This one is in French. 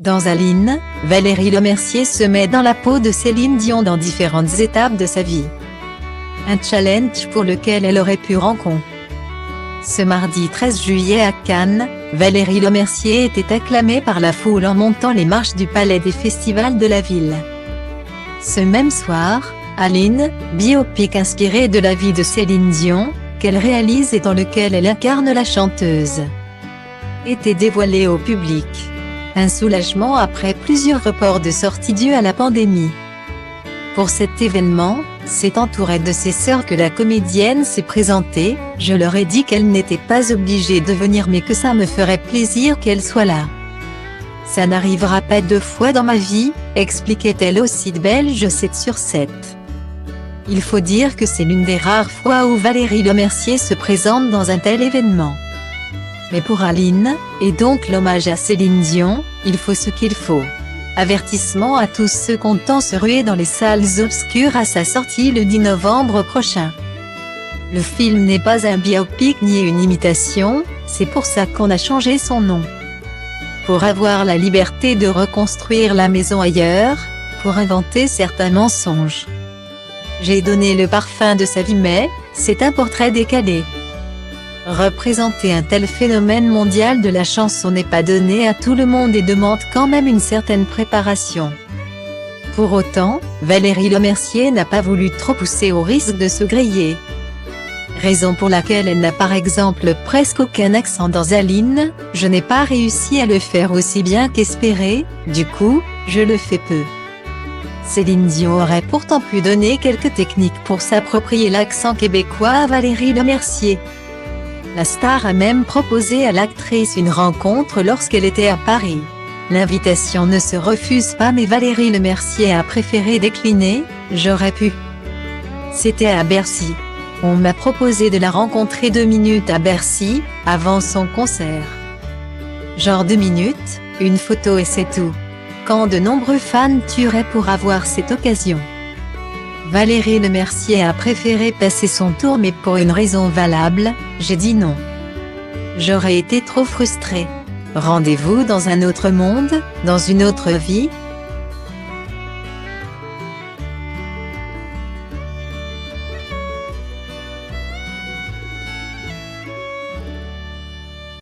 Dans Aline, Valérie Lemercier se met dans la peau de Céline Dion dans différentes étapes de sa vie. Un challenge pour lequel elle aurait pu rencontrer. Ce mardi 13 juillet à Cannes, Valérie Lemercier était acclamée par la foule en montant les marches du Palais des Festivals de la ville. Ce même soir, Aline, biopic inspiré de la vie de Céline Dion, qu'elle réalise et dans lequel elle incarne la chanteuse, était dévoilée au public. Un soulagement après plusieurs reports de sortie dus à la pandémie. Pour cet événement, c'est entourée de ses sœurs que la comédienne s'est présentée. Je leur ai dit qu'elle n'était pas obligée de venir mais que ça me ferait plaisir qu'elle soit là. Ça n'arrivera pas 2 fois dans ma vie, expliquait-elle au site belge 7 sur 7. Il faut dire que c'est l'une des rares fois où Valérie Lemercier se présente dans un tel événement. Mais pour Aline, et donc l'hommage à Céline Dion, il faut ce qu'il faut. Avertissement à tous ceux comptant se ruer dans les salles obscures à sa sortie le 10 novembre prochain. Le film n'est pas un biopic ni une imitation, c'est pour ça qu'on a changé son nom. Pour avoir la liberté de reconstruire la maison ailleurs, pour inventer certains mensonges. J'ai donné le parfum de sa vie mais, c'est un portrait décalé. Représenter un tel phénomène mondial de la chanson n'est pas donné à tout le monde et demande quand même une certaine préparation. Pour autant, Valérie Lemercier n'a pas voulu trop pousser au risque de se griller. Raison pour laquelle elle n'a par exemple presque aucun accent dans Aline, je n'ai pas réussi à le faire aussi bien qu'espéré, du coup, je le fais peu. Céline Dion aurait pourtant pu donner quelques techniques pour s'approprier l'accent québécois à Valérie Lemercier. La star a même proposé à l'actrice une rencontre lorsqu'elle était à Paris. L'invitation ne se refuse pas mais Valérie Lemercier a préféré décliner, j'aurais pu. C'était à Bercy. On m'a proposé de la rencontrer 2 minutes à Bercy, avant son concert. Genre 2 minutes, une photo et c'est tout. Quand de nombreux fans tueraient pour avoir cette occasion. Valérie Lemercier a préféré passer son tour mais pour une raison valable, j'ai dit non. J'aurais été trop frustrée. Rendez-vous dans un autre monde, dans une autre vie,